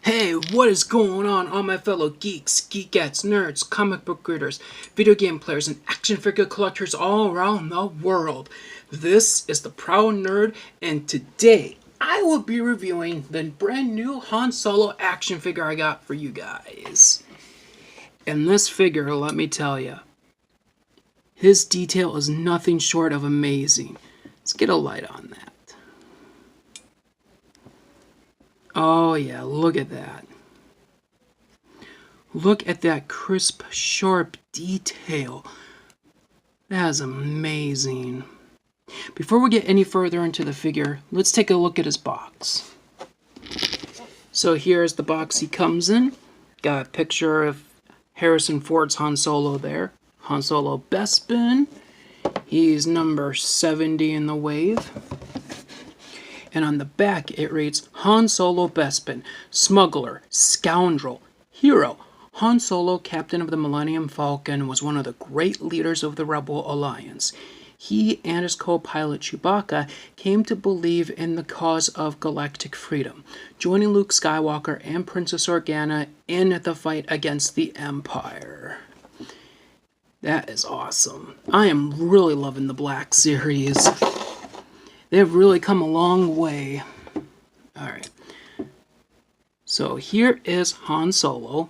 Hey, what is going on, all my fellow geeks, geekettes, nerds, comic book readers, video game players, and action figure collectors all around the world? This is the Proud Nerd, and today I will be reviewing the brand new Han Solo action figure I got for you guys. And this figure, let me tell you, his detail is nothing short of amazing. Let's get a light on that. Oh yeah, look at that. Look at that crisp, sharp detail. That is amazing. Before we get any further into the figure, let's take a look at his box. So here's the box he comes in. Got a picture of Harrison Ford's Han Solo there. Han Solo Bespin. He's number 70 in the wave. And on the back it reads, Han Solo Bespin, smuggler, scoundrel, hero. Han Solo, captain of the Millennium Falcon, was one of the great leaders of the Rebel Alliance. He and his co-pilot Chewbacca came to believe in the cause of galactic freedom, joining Luke Skywalker and Princess Organa in the fight against the Empire. That is awesome. I am really loving the Black Series. They've really come a long way. Alright. So here is Han Solo.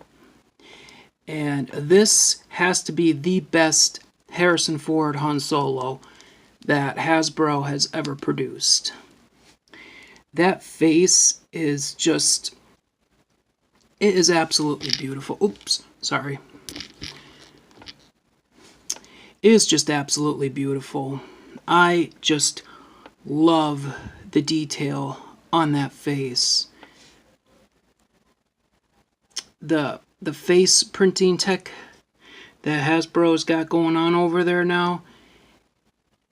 And this has to be the best Harrison Ford Han Solo that Hasbro has ever produced. That face is just... it is absolutely beautiful. Oops, sorry. It is just absolutely beautiful. I just love the detail on that face. The face printing tech that Hasbro's got going on over there now,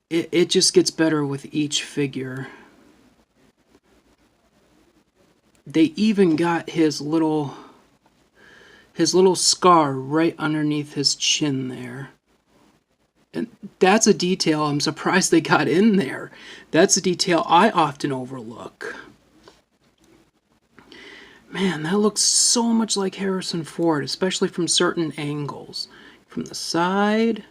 it just gets better with each figure. They even got his little scar right underneath his chin there. And that's a detail I'm surprised they got in there. That's a detail I often overlook. Man, that looks so much like Harrison Ford, especially from certain angles. From the side.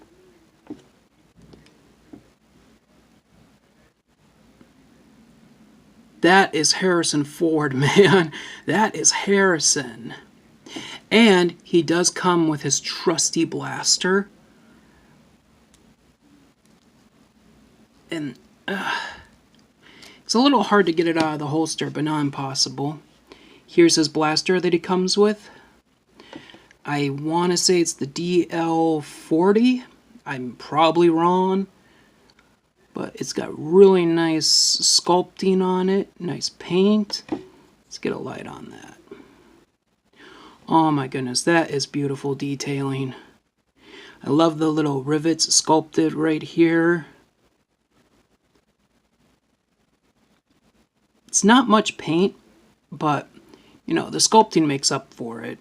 That is Harrison Ford, man. That is Harrison. And he does come with his trusty blaster. And it's a little hard to get it out of the holster, but not impossible. Here's his blaster that he comes with. I want to say it's the DL40. I'm probably wrong. But it's got really nice sculpting on it. Nice paint. Let's get a light on that. Oh my goodness, that is beautiful detailing. I love the little rivets sculpted right here. It's not much paint, but, you know, the sculpting makes up for it.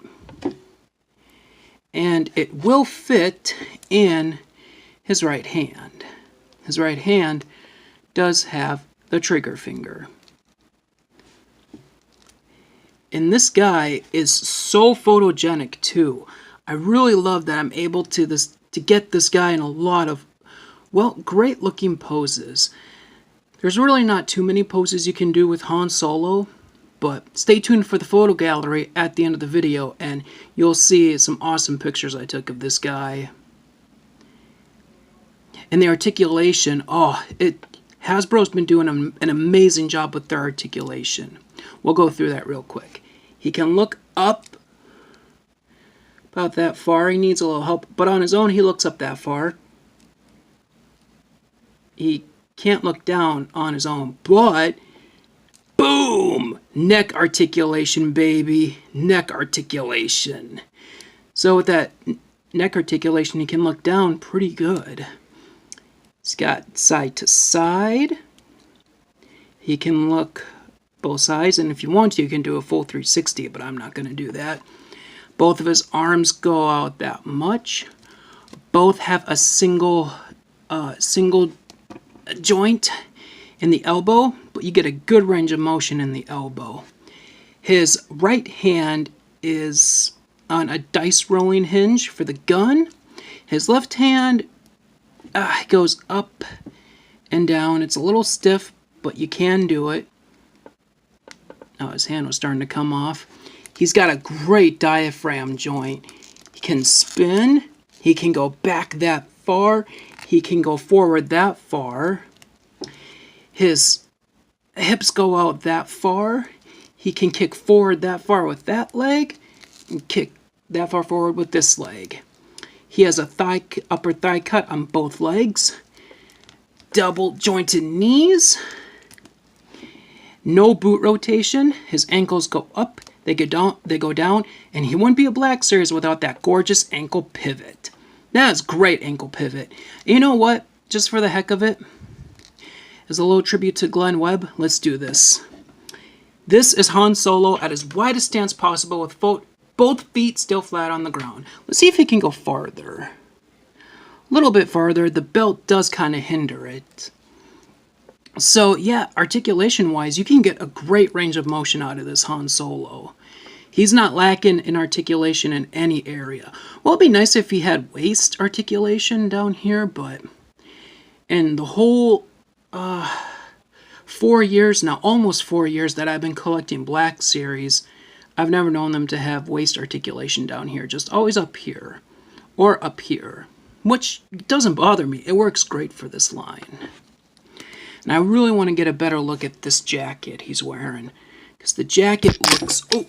And it will fit in his right hand. His right hand does have the trigger finger. And this guy is so photogenic too. I really love that I'm able to get this guy in a lot of, well, great looking poses. There's really not too many poses you can do with Han Solo, but stay tuned for the photo gallery at the end of the video and you'll see some awesome pictures I took of this guy. And the articulation, Hasbro's been doing an amazing job with their articulation. We'll go through that real quick. He can look up about that far. He needs a little help, but on his own he looks up that far. He can't look down on his own, but boom! Neck articulation, baby. Neck articulation. So with that neck articulation, he can look down pretty good. He's got side to side. He can look both sides, and if you want to, you can do a full 360, but I'm not going to do that. Both of his arms go out that much. Both have a single joint in the elbow, but you get a good range of motion in the elbow. His right hand is on a dice rolling hinge for the gun. His left hand goes up and down. It's a little stiff, but you can do it. Oh, his hand was starting to come off. He's got a great diaphragm joint. He can spin. He can go back that far. He can go forward that far. His hips go out that far. He can kick forward that far with that leg and kick that far forward with this leg. He has a upper thigh cut on both legs. Double jointed knees. No boot rotation. His ankles go up, they go down, and he wouldn't be a Black Series without that gorgeous ankle pivot. That is great ankle pivot. You know what? Just for the heck of it, as a little tribute to Glenn Webb, let's do this. This is Han Solo at his widest stance possible with both feet still flat on the ground. Let's see if he can go farther. A little bit farther. The belt does kind of hinder it. So yeah, articulation-wise, you can get a great range of motion out of this Han Solo. He's not lacking in articulation in any area. Well, it'd be nice if he had waist articulation down here, but in the whole 4 years now, almost 4 years that I've been collecting Black Series, I've never known them to have waist articulation down here, just always up here or up here, which doesn't bother me. It works great for this line. And I really want to get a better look at this jacket he's wearing, because the jacket looks... Oh,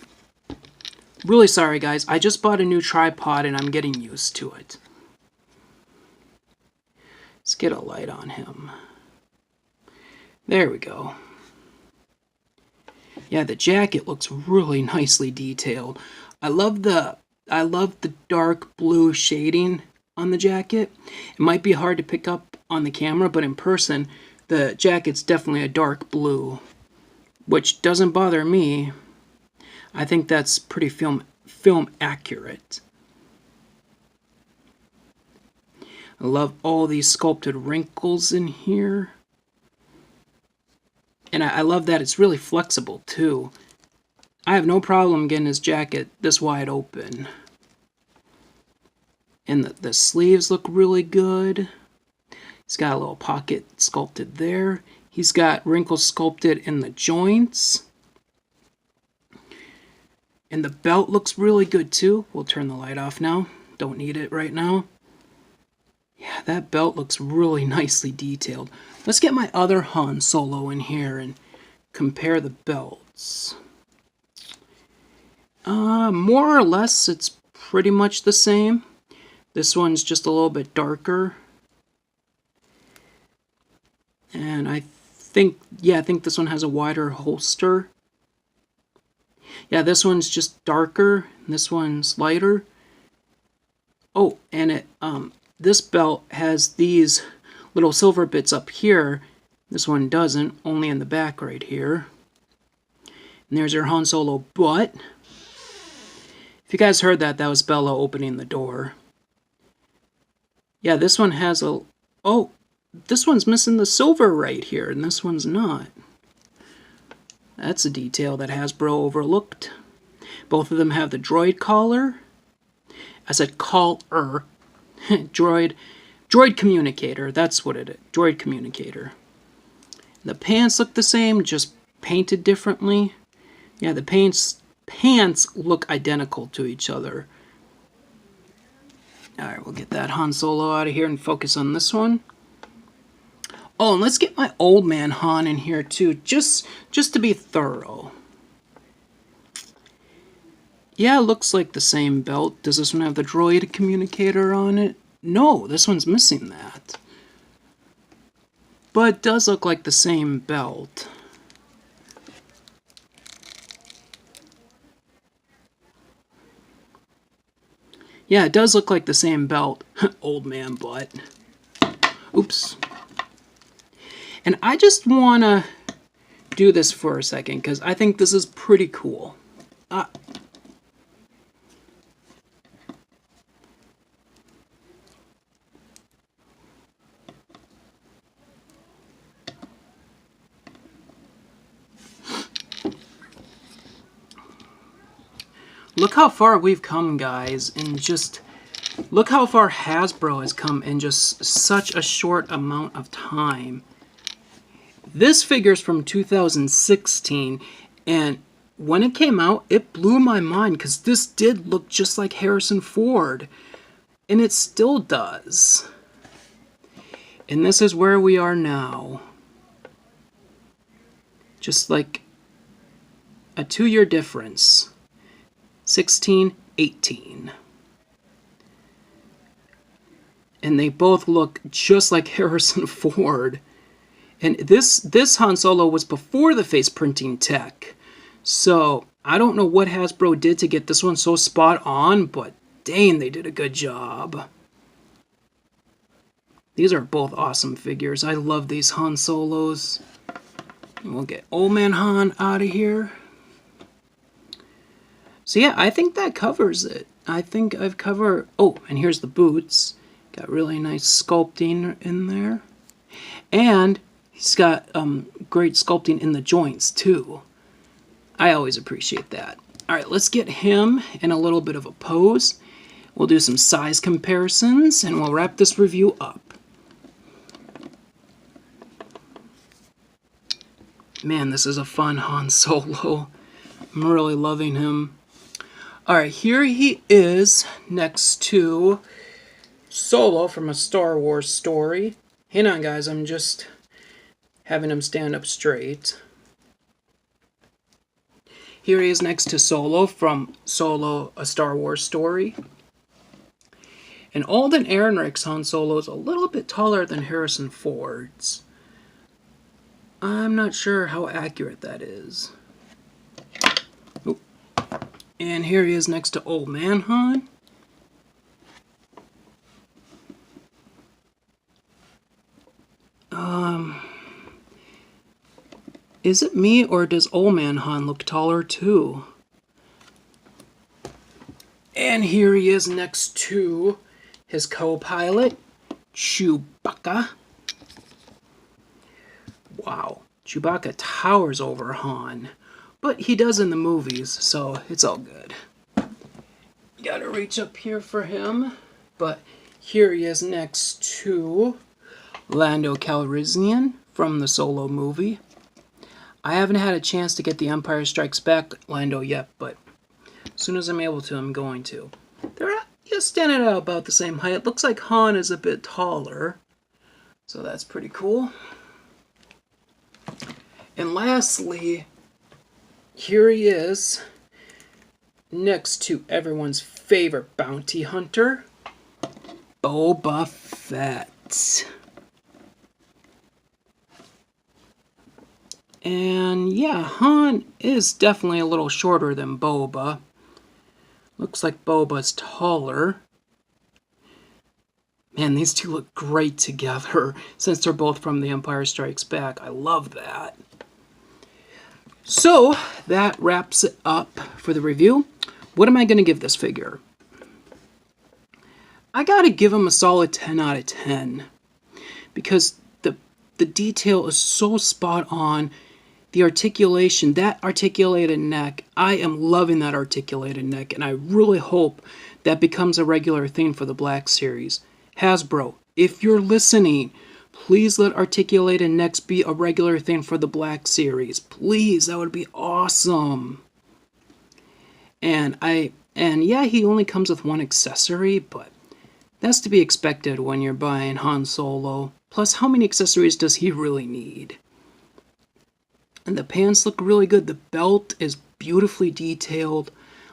really sorry, guys. I just bought a new tripod, and I'm getting used to it. Let's get a light on him. There we go. Yeah, the jacket looks really nicely detailed. I love the dark blue shading on the jacket. It might be hard to pick up on the camera, but in person, the jacket's definitely a dark blue, which doesn't bother me. I think that's pretty film accurate. I love all these sculpted wrinkles in here. And I love that it's really flexible too. I have no problem getting his jacket this wide open. And the sleeves look really good. He's got a little pocket sculpted there. He's got wrinkles sculpted in the joints. And the belt looks really good too. We'll turn the light off now. Don't need it right now. Yeah, that belt looks really nicely detailed. Let's get my other Han Solo in here and compare the belts. More or less, it's pretty much the same. This one's just a little bit darker. And I think this one has a wider holster. Yeah, this one's just darker, and this one's lighter. Oh, and this belt has these little silver bits up here. This one doesn't, only in the back right here. And there's your Han Solo butt. If you guys heard that, that was Bella opening the door. Yeah, this one has a... Oh, this one's missing the silver right here, and this one's not. That's a detail that Hasbro overlooked. Both of them have the droid collar. I said collar. Droid communicator, that's what it is. Droid communicator. The pants look the same, just painted differently. Yeah, the pants look identical to each other. Alright, we'll get that Han Solo out of here and focus on this one. Oh, and let's get my old man Han in here too, just to be thorough. Yeah, it looks like the same belt. Does this one have the droid communicator on it? No, this one's missing that. But it does look like the same belt. Yeah, it does look like the same belt. Old man butt. Oops. And I just want to do this for a second, because I think this is pretty cool. Look how far we've come, guys, and just look how far Hasbro has come in just such a short amount of time. This figure's from 2016, and when it came out, it blew my mind because this did look just like Harrison Ford, and it still does. And this is where we are now. Just like a 2-year difference. 16, 18. And they both look just like Harrison Ford. And this Han Solo was before the face printing tech. So I don't know what Hasbro did to get this one so spot on, but dang, they did a good job. These are both awesome figures. I love these Han Solos. And we'll get Old Man Han out of here. So yeah, I think that covers it. I think I've covered... Oh, and here's the boots. Got really nice sculpting in there. And he's got great sculpting in the joints too. I always appreciate that. Alright, let's get him in a little bit of a pose. We'll do some size comparisons and we'll wrap this review up. Man, this is a fun Han Solo. I'm really loving him. Alright, here he is next to Solo from A Star Wars Story. Hang on, guys, I'm just having him stand up straight. Here he is next to Solo from Solo, A Star Wars Story. And Alden Ehrenreich's Han Solo is a little bit taller than Harrison Ford's. I'm not sure how accurate that is. Oop. And here he is next to Old Man Han. Is it me, or does Old Man Han look taller too? And here he is next to his co-pilot, Chewbacca. Wow, Chewbacca towers over Han. But he does in the movies, so it's all good. Gotta reach up here for him. But here he is next to Lando Calrissian from the Solo movie. I haven't had a chance to get the Empire Strikes Back Lando yet, but as soon as I'm able to, I'm going to. They're just standing at about the same height. Looks like Han is a bit taller, so that's pretty cool. And lastly, here he is next to everyone's favorite bounty hunter, Boba Fett. And yeah, Han is definitely a little shorter than Boba. Looks like Boba's taller. Man, these two look great together since they're both from The Empire Strikes Back. I love that. So, that wraps it up for the review. What am I going to give this figure? I gotta give him a solid 10 out of 10. Because the detail is so spot on. The articulation, that articulated neck, I am loving that articulated neck, and I really hope that becomes a regular thing for the Black Series. Hasbro, if you're listening, please let articulated necks be a regular thing for the Black Series. Please, that would be awesome. And yeah, he only comes with one accessory, but that's to be expected when you're buying Han Solo. Plus, how many accessories does he really need? And the pants look really good. The belt is beautifully detailed.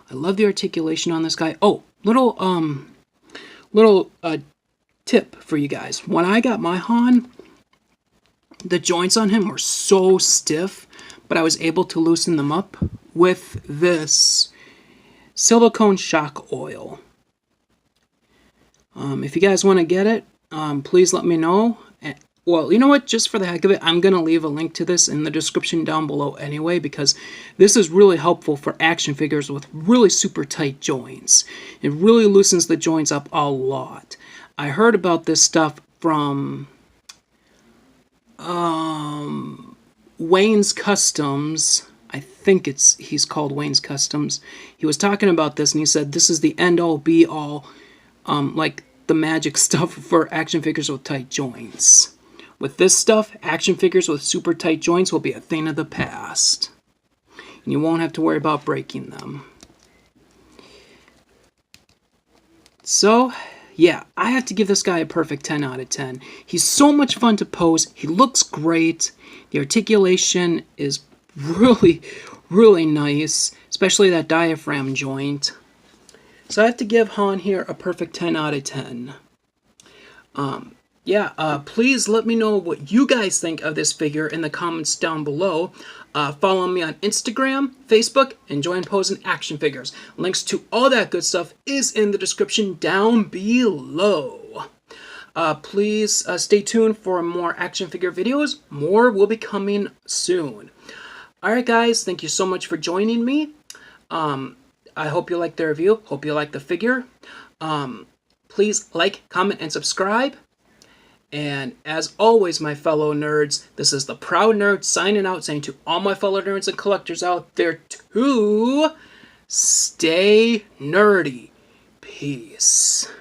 I love the articulation on this guy. Oh, little tip for you guys. When I got my Han, the joints on him were so stiff, but I was able to loosen them up with this silicone shock oil. If you guys want to get it, please let me know. Well, you know what? Just for the heck of it, I'm going to leave a link to this in the description down below anyway, because this is really helpful for action figures with really super tight joints. It really loosens the joints up a lot. I heard about this stuff from Wayne's Customs. I think he's called Wayne's Customs. He was talking about this and he said this is the end all be all, like the magic stuff for action figures with tight joints. With this stuff, action figures with super tight joints will be a thing of the past. And you won't have to worry about breaking them. So, yeah, I have to give this guy a perfect 10 out of 10. He's so much fun to pose. He looks great. The articulation is really, really nice, especially that diaphragm joint. So I have to give Han here a perfect 10 out of 10. Please let me know what you guys think of this figure in the comments down below. Follow me on Instagram, Facebook, and join Posing Action Figures. Links to all that good stuff is in the description down below. Please stay tuned for more action figure videos. More will be coming soon. Alright guys, thank you so much for joining me. I hope you liked the review. Hope you liked the figure. Please like, comment, and subscribe. And as always, my fellow nerds, this is the Proud Nerd signing out, saying to all my fellow nerds and collectors out there to stay nerdy. Peace.